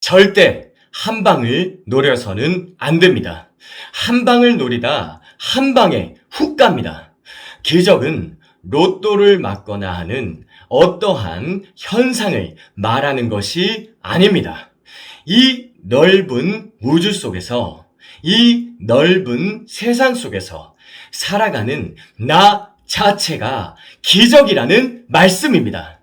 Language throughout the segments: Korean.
절대 한 방을 노려서는 안 됩니다. 한 방을 노리다 한 방에 훅 갑니다. 기적은 로또를 맞거나 하는 어떠한 현상을 말하는 것이 아닙니다. 이 넓은 우주 속에서, 이 넓은 세상 속에서 살아가는 나 자체가 기적이라는 말씀입니다.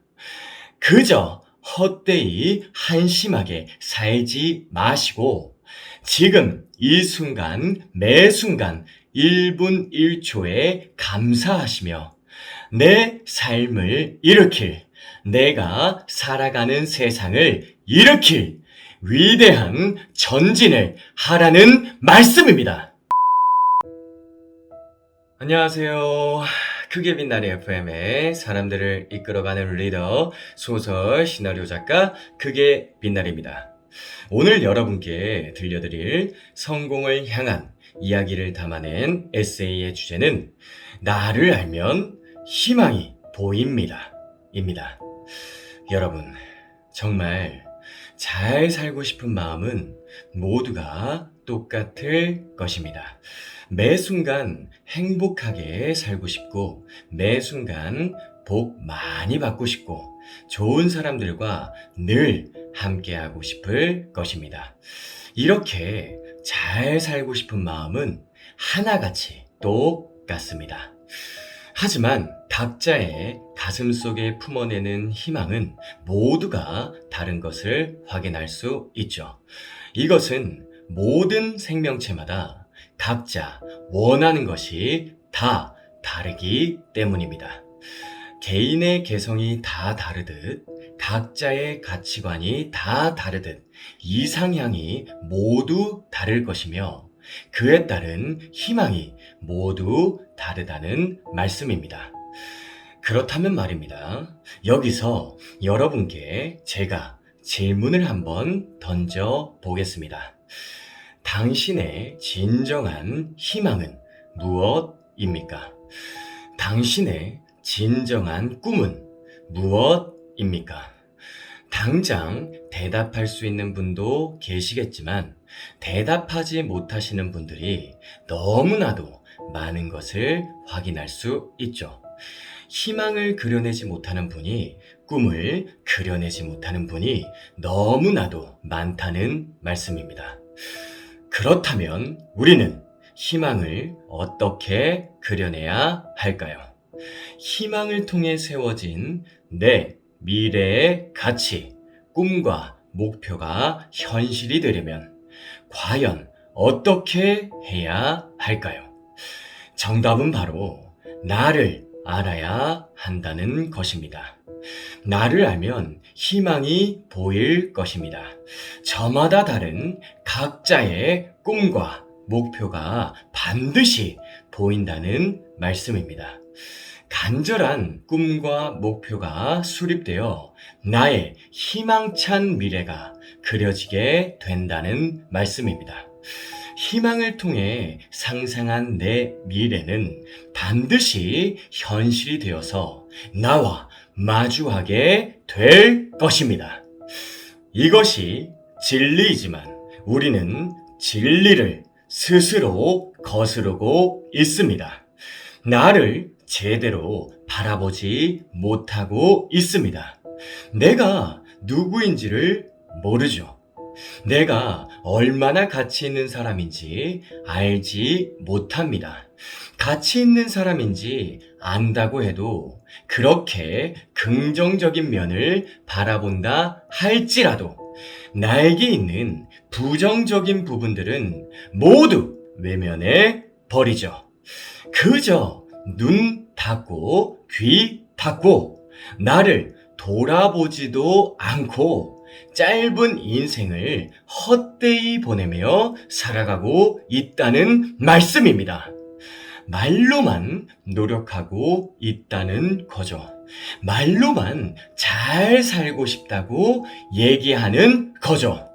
그저 헛되이 한심하게 살지 마시고 지금 이 순간 매 순간 1분 1초에 감사하시며 내 삶을 일으킬, 내가 살아가는 세상을 일으킬 위대한 전진을 하라는 말씀입니다. 안녕하세요. 크게 빛나는 FM의 사람들을 이끌어가는 리더, 소설 시나리오 작가 크게 빛나리입니다. 오늘 여러분께 들려드릴 성공을 향한 이야기를 담아낸 에세이의 주제는 나를 알면 희망이 보입니다. 입니다. 여러분, 정말 잘 살고 싶은 마음은 모두가 똑같을 것입니다. 매 순간 행복하게 살고 싶고, 매 순간 복 많이 받고 싶고, 좋은 사람들과 늘 함께하고 싶을 것입니다. 이렇게 잘 살고 싶은 마음은 하나같이 똑같습니다. 하지만 각자의 가슴 속에 품어내는 희망은 모두가 다른 것을 확인할 수 있죠. 이것은 모든 생명체마다 각자 원하는 것이 다 다르기 때문입니다. 개인의 개성이 다 다르듯 각자의 가치관이 다 다르듯 이상향이 모두 다를 것이며 그에 따른 희망이 모두 다르다는 말씀입니다. 그렇다면 말입니다. 여기서 여러분께 제가 질문을 한번 던져 보겠습니다. 당신의 진정한 희망은 무엇입니까? 당신의 진정한 꿈은 무엇입니까? 당장 대답할 수 있는 분도 계시겠지만 대답하지 못하시는 분들이 너무나도 많은 것을 확인할 수 있죠. 희망을 그려내지 못하는 분이, 꿈을 그려내지 못하는 분이 너무나도 많다는 말씀입니다. 그렇다면 우리는 희망을 어떻게 그려내야 할까요? 희망을 통해 세워진 내 미래의 가치, 꿈과 목표가 현실이 되려면 과연 어떻게 해야 할까요? 정답은 바로 나를 알아야 한다는 것입니다. 나를 알면 희망이 보일 것입니다. 저마다 다른 각자의 꿈과 목표가 반드시 보인다는 말씀입니다. 간절한 꿈과 목표가 수립되어 나의 희망찬 미래가 그려지게 된다는 말씀입니다. 희망을 통해 상상한 내 미래는 반드시 현실이 되어서 나와 마주하게 될 것입니다. 이것이 진리이지만 우리는 진리를 스스로 거스르고 있습니다. 나를 제대로 바라보지 못하고 있습니다. 내가 누구인지를 모르죠. 내가 얼마나 가치 있는 사람인지 알지 못합니다. 가치 있는 사람인지 안다고 해도 그렇게 긍정적인 면을 바라본다 할지라도 나에게 있는 부정적인 부분들은 모두 외면해 버리죠. 그저 눈 닫고 귀 닫고 나를 돌아보지도 않고 짧은 인생을 헛되이 보내며 살아가고 있다는 말씀입니다. 말로만 노력하고 있다는 거죠. 말로만 잘 살고 싶다고 얘기하는 거죠.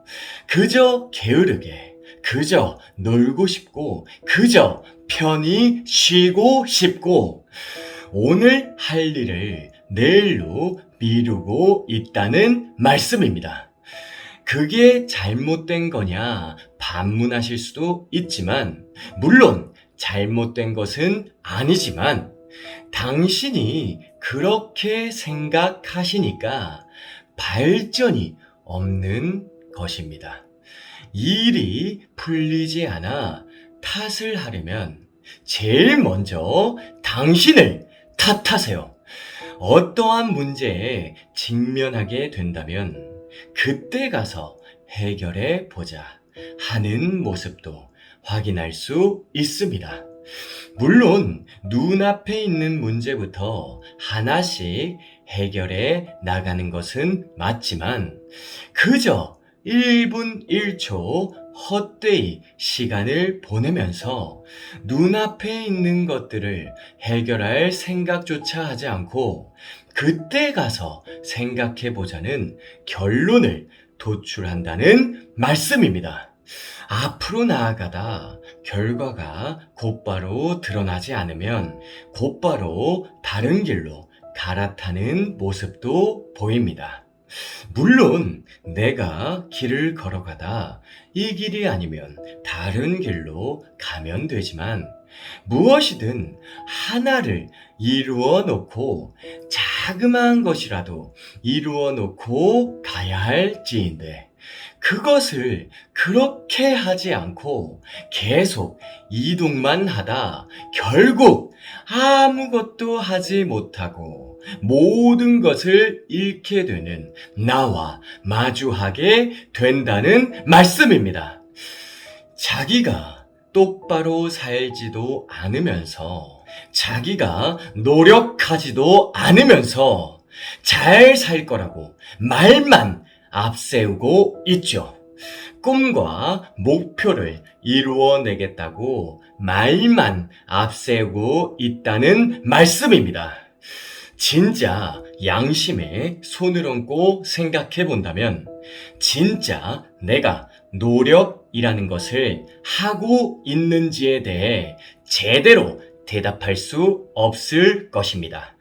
그저 게으르게, 그저 놀고 싶고, 그저 편히 쉬고 싶고, 오늘 할 일을 내일로 미루고 있다는 말씀입니다. 그게 잘못된 거냐 반문하실 수도 있지만, 물론 잘못된 것은 아니지만 당신이 그렇게 생각하시니까 발전이 없는 것입니다. 일이 풀리지 않아 탓을 하려면 제일 먼저 당신을 탓하세요. 어떠한 문제에 직면하게 된다면 그때 가서 해결해 보자 하는 모습도 확인할 수 있습니다. 물론 눈앞에 있는 문제부터 하나씩 해결해 나가는 것은 맞지만 그저 1분 1초 헛되이 시간을 보내면서 눈앞에 있는 것들을 해결할 생각조차 하지 않고 그때 가서 생각해 보자는 결론을 도출한다는 말씀입니다. 앞으로 나아가다 결과가 곧바로 드러나지 않으면 곧바로 다른 길로 갈아타는 모습도 보입니다. 물론 내가 길을 걸어가다 이 길이 아니면 다른 길로 가면 되지만 무엇이든 하나를 이루어 놓고 자그마한 것이라도 이루어 놓고 가야 할지인데 그것을 그렇게 하지 않고 계속 이동만 하다 결국 아무것도 하지 못하고 모든 것을 잃게 되는 나와 마주하게 된다는 말씀입니다. 자기가 똑바로 살지도 않으면서 자기가 노력하지도 않으면서 잘 살 거라고 말만 앞세우고 있죠. 꿈과 목표를 이루어내겠다고 말만 앞세우고 있다는 말씀입니다. 진짜 양심에 손을 얹고 생각해 본다면 진짜 내가 노력이라는 것을 하고 있는지에 대해 제대로 대답할 수 없을 것입니다.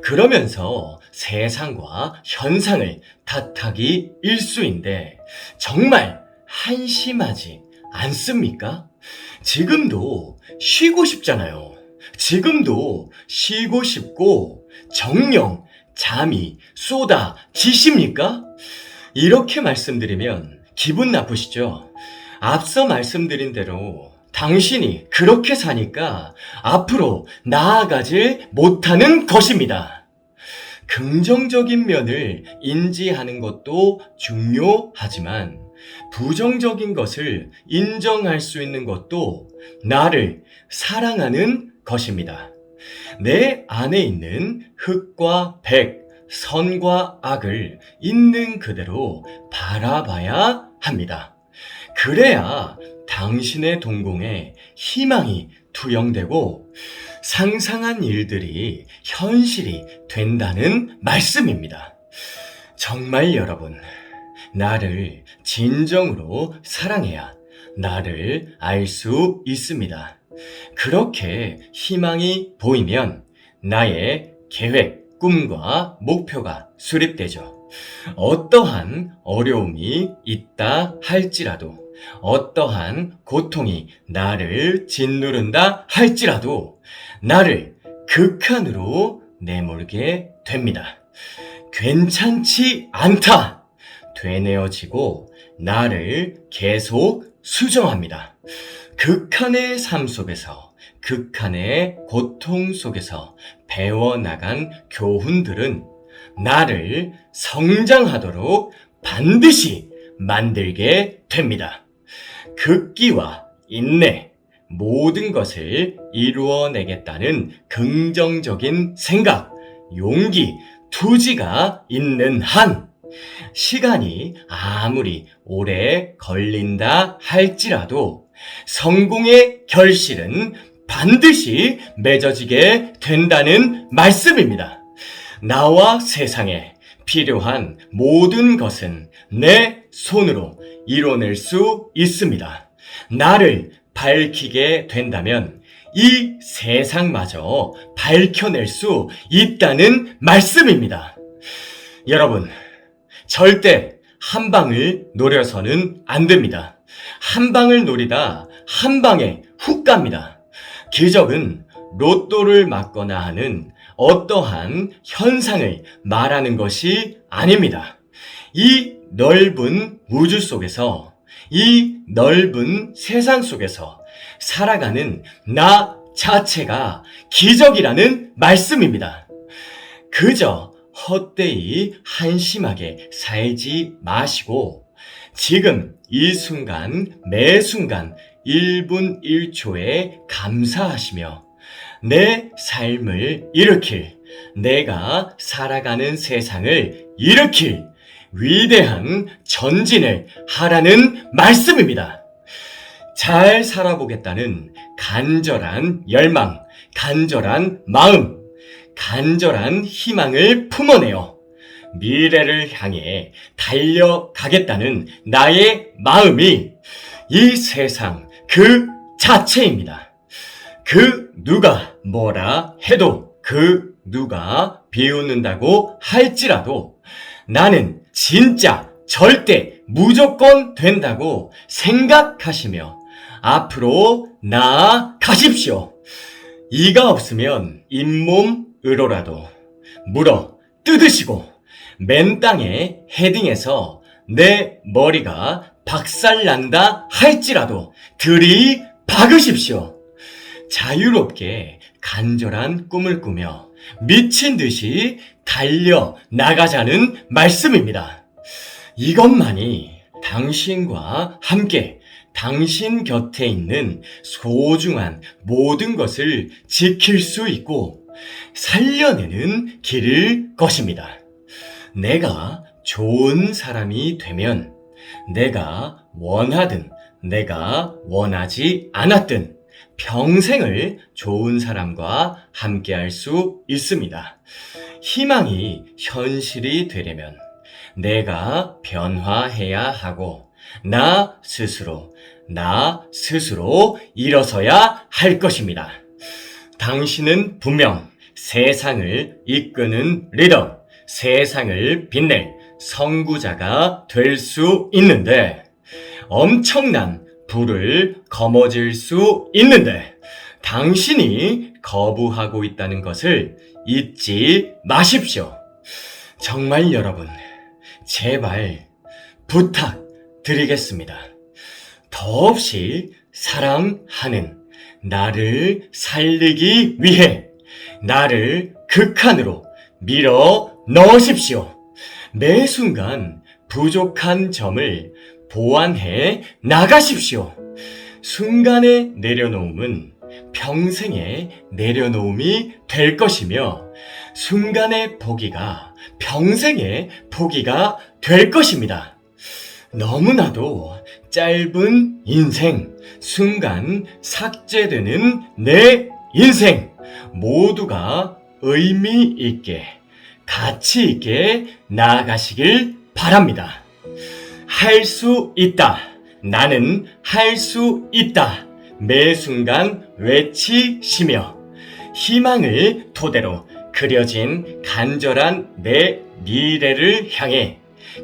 그러면서 세상과 현상을 탓하기 일쑤인데 정말 한심하지 않습니까? 지금도 쉬고 싶잖아요. 지금도 쉬고 싶고 정녕 잠이 쏟아지십니까? 이렇게 말씀드리면 기분 나쁘시죠? 앞서 말씀드린 대로 당신이 그렇게 사니까 앞으로 나아가지 못하는 것입니다. 긍정적인 면을 인지하는 것도 중요하지만 부정적인 것을 인정할 수 있는 것도 나를 사랑하는 것입니다. 내 안에 있는 흑과 백, 선과 악을 있는 그대로 바라봐야 합니다. 그래야 당신의 동공에 희망이 투영되고 상상한 일들이 현실이 된다는 말씀입니다. 정말 여러분, 나를 진정으로 사랑해야 나를 알 수 있습니다. 그렇게 희망이 보이면 나의 계획, 꿈과 목표가 수립되죠. 어떠한 어려움이 있다 할지라도, 어떠한 고통이 나를 짓누른다 할지라도 나를 극한으로 내몰게 됩니다. 괜찮지 않다 되뇌어지고 나를 계속 수정합니다. 극한의 삶 속에서, 극한의 고통 속에서 배워나간 교훈들은 나를 성장하도록 반드시 만들게 됩니다. 극기와 인내, 모든 것을 이루어내겠다는 긍정적인 생각, 용기, 투지가 있는 한 시간이 아무리 오래 걸린다 할지라도 성공의 결실은 반드시 맺어지게 된다는 말씀입니다. 나와 세상에 필요한 모든 것은 내 손으로 이뤄낼 수 있습니다. 나를 밝히게 된다면 이 세상마저 밝혀낼 수 있다는 말씀입니다. 여러분, 절대 한 방을 노려서는 안 됩니다. 한 방을 노리다 한 방에 훅 갑니다. 기적은 로또를 맞거나 하는 어떠한 현상을 말하는 것이 아닙니다. 이 넓은 우주 속에서, 이 넓은 세상 속에서 살아가는 나 자체가 기적이라는 말씀입니다. 그저 헛되이 한심하게 살지 마시고 지금 이 순간 매 순간 1분 1초에 감사하시며 내 삶을 일으킬, 내가 살아가는 세상을 일으킬 위대한 전진을 하라는 말씀입니다. 잘 살아보겠다는 간절한 열망, 간절한 마음, 간절한 희망을 품어내어 미래를 향해 달려가겠다는 나의 마음이 이 세상 그 자체입니다. 그 누가 뭐라 해도, 그 누가 비웃는다고 할지라도 나는 진짜 절대 무조건 된다고 생각하시며 앞으로 나아가십시오. 이가 없으면 잇몸으로라도 물어 뜯으시고 맨 땅에 헤딩해서 내 머리가 박살난다 할지라도 들이박으십시오. 자유롭게 간절한 꿈을 꾸며 미친 듯이 달려나가자는 말씀입니다. 이것만이 당신과 함께 당신 곁에 있는 소중한 모든 것을 지킬 수 있고 살려내는 길일 것입니다. 내가 좋은 사람이 되면 내가 원하든 내가 원하지 않았든 평생을 좋은 사람과 함께 할 수 있습니다. 희망이 현실이 되려면 내가 변화해야 하고 나 스스로 일어서야 할 것입니다. 당신은 분명 세상을 이끄는 리더, 세상을 빛낼 선구자가 될 수 있는데 엄청난 불을 거머쥘 수 있는데 당신이 거부하고 있다는 것을 잊지 마십시오. 정말 여러분, 제발 부탁드리겠습니다. 더없이 사랑하는 나를 살리기 위해 나를 극한으로 밀어 넣으십시오. 매 순간 부족한 점을 보완해 나가십시오. 순간의 내려놓음은 평생의 내려놓음이 될 것이며 순간의 포기가 평생의 포기가 될 것입니다. 너무나도 짧은 인생, 순간 삭제되는 내 인생 모두가 의미 있게 가치 있게 나아가시길 바랍니다. 할 수 있다. 나는 할 수 있다. 매 순간 외치시며 희망을 토대로 그려진 간절한 내 미래를 향해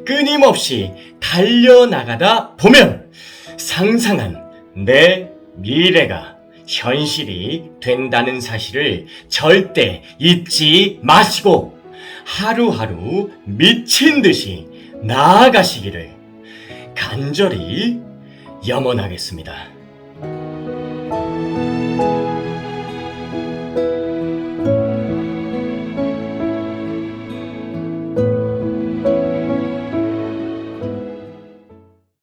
끊임없이 달려나가다 보면 상상한 내 미래가 현실이 된다는 사실을 절대 잊지 마시고 하루하루 미친 듯이 나아가시기를 간절히 염원하겠습니다.